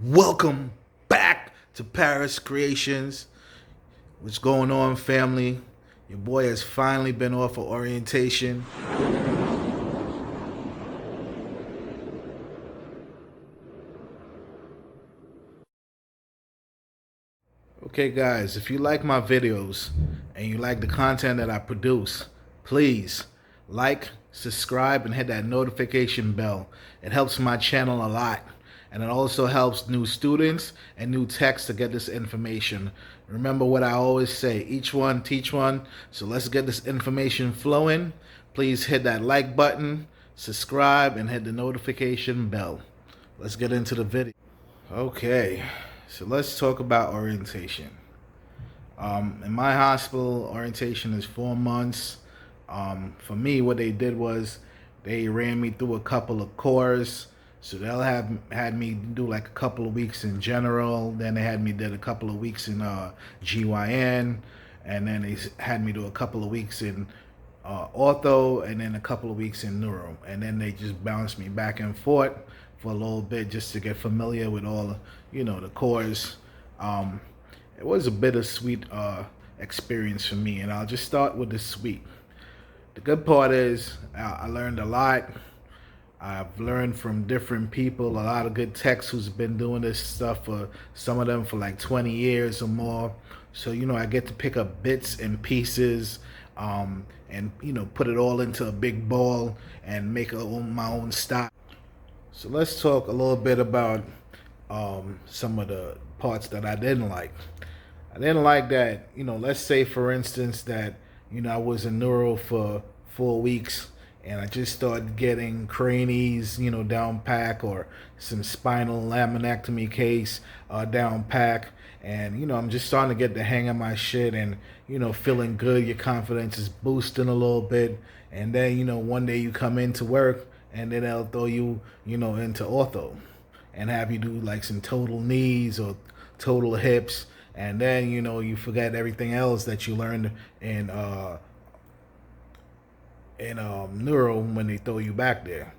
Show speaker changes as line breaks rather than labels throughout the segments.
Welcome back to Paris Creations. What's going on, family? Your boy has finally been off of orientation. Okay, guys, if you like my videos and you like the content that I produce, please like, subscribe, and hit that notification bell. It helps my channel a lot. And it also helps new students and new techs to get this information. Remember what I always say, each one teach one. So let's get this information flowing. Please hit that like button, subscribe, and hit the notification bell. Let's get into the video. Okay, so let's talk about orientation. In my hospital, orientation is 4 months. For me, what they did was they ran me through a couple of cores. So they'll have had me do like a couple of weeks in general. Then they had me did a couple of weeks in GYN, and then they had me do a couple of weeks in ortho, and then a couple of weeks in neuro, and then they just bounced me back and forth for a little bit just to get familiar with all, the cores. Um, it was a bittersweet experience for me, and I'll just start with the sweet. The good part is I learned a lot. I've learned from different people, a lot of good techs who's been doing this stuff for some of them for like 20 years or more. So, I get to pick up bits and pieces, and, put it all into a big ball and make my own style. So let's talk a little bit about some of the parts that I didn't like. I didn't like that, let's say for instance that, I was in neuro for 4 weeks and I just started getting cranies, down pack, or some spinal laminectomy case down pack. And, I'm just starting to get the hang of my shit and, feeling good. Your confidence is boosting a little bit. And then, one day you come into work and then they'll throw you, into ortho and have you do like some total knees or total hips, and then you forget everything else that you learned in neuro when they throw you back there.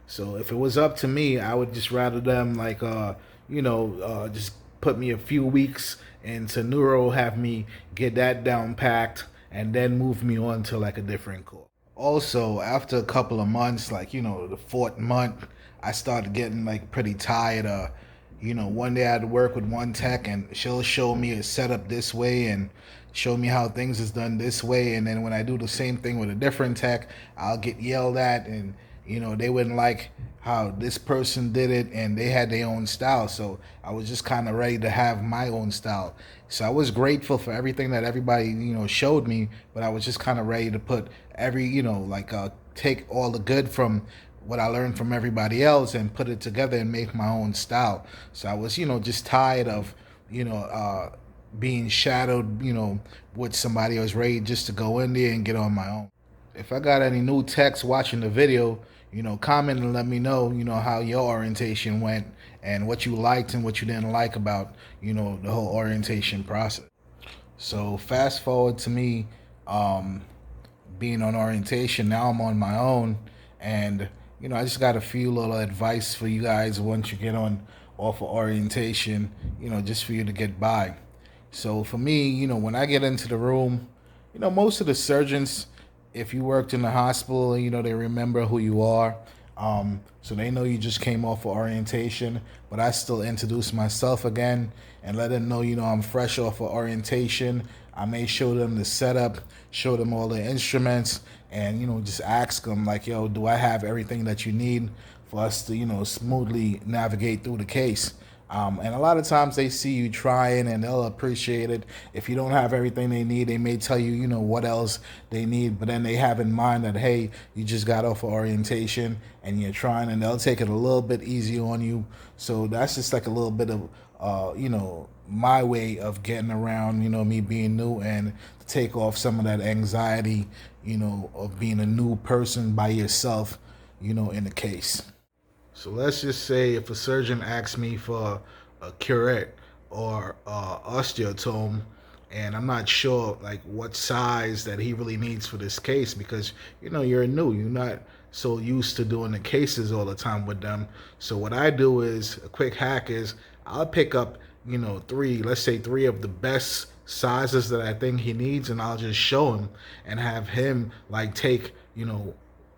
So if it was up to me, I would just rather them like just put me a few weeks into neuro, have me get that down packed, and then move me on to like a different course. Also, after a couple of months, like the fourth month, I started getting like pretty tired. One day I had to work with one tech, and she'll show me a setup this way and show me how things is done this way, and then when I do the same thing with a different tech, I'll get yelled at, and they wouldn't like how this person did it, and they had their own style. So I was just kind of ready to have my own style. So I was grateful for everything that everybody showed me, but I was just kind of ready to put every take all the good from what I learned from everybody else and put it together and make my own style. So I was just tired of you know being shadowed with somebody. I was ready just to go in there and get on my own. If I got any new techs watching the video, comment and let me know, how your orientation went and what you liked and what you didn't like about, the whole orientation process. So fast forward to me being on orientation. Now I'm on my own, and I just got a few little advice for you guys once you get on off of orientation, just for you to get by. So for me, when I get into the room, most of the surgeons, if you worked in the hospital, they remember who you are. So they know you just came off of orientation, but I still introduce myself again and let them know, I'm fresh off of orientation. I may show them the setup, show them all the instruments, and, just ask them like, yo, do I have everything that you need for us to, smoothly navigate through the case? And a lot of times they see you trying and they'll appreciate it. If you don't have everything they need, they may tell you, what else they need, but then they have in mind that, hey, you just got off of orientation and you're trying, and they'll take it a little bit easy on you. So that's just like a little bit of, my way of getting around, me being new, and to take off some of that anxiety, of being a new person by yourself, in the case. So let's just say if a surgeon asks me for a curette or osteotome, and I'm not sure like what size that he really needs for this case, because you're new, you're not so used to doing the cases all the time with them. So what I do is a quick hack is I'll pick up, three, let's say three of the best sizes that I think he needs, and I'll just show him and have him like take,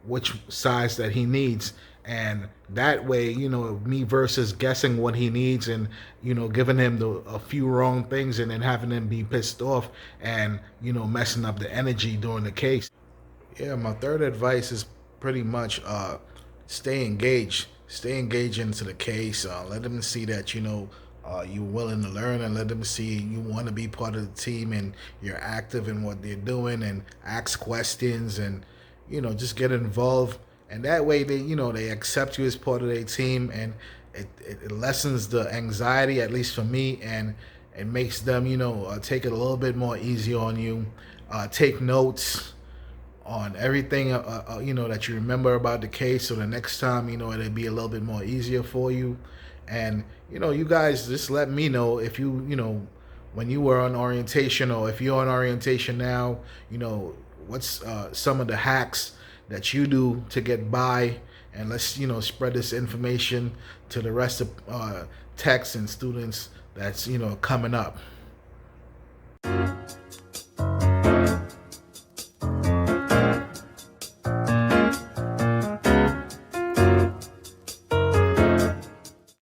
which size that he needs. And that way, me versus guessing what he needs and, giving him a few wrong things and then having him be pissed off and, messing up the energy during the case. Yeah, my third advice is pretty much stay engaged. Stay engaged into the case. Let them see that you're willing to learn, and let them see you want to be part of the team and you're active in what they're doing, and ask questions and just get involved. And that way they accept you as part of their team, and it lessens the anxiety, at least for me, and it makes them take it a little bit more easy on you. Take notes on everything that you remember about the case, so the next time it'll be a little bit more easier for you. And you guys just let me know if when you were on orientation, or if you're on orientation now, what's some of the hacks that you do to get by, and let's spread this information to the rest of techs and students that's coming up.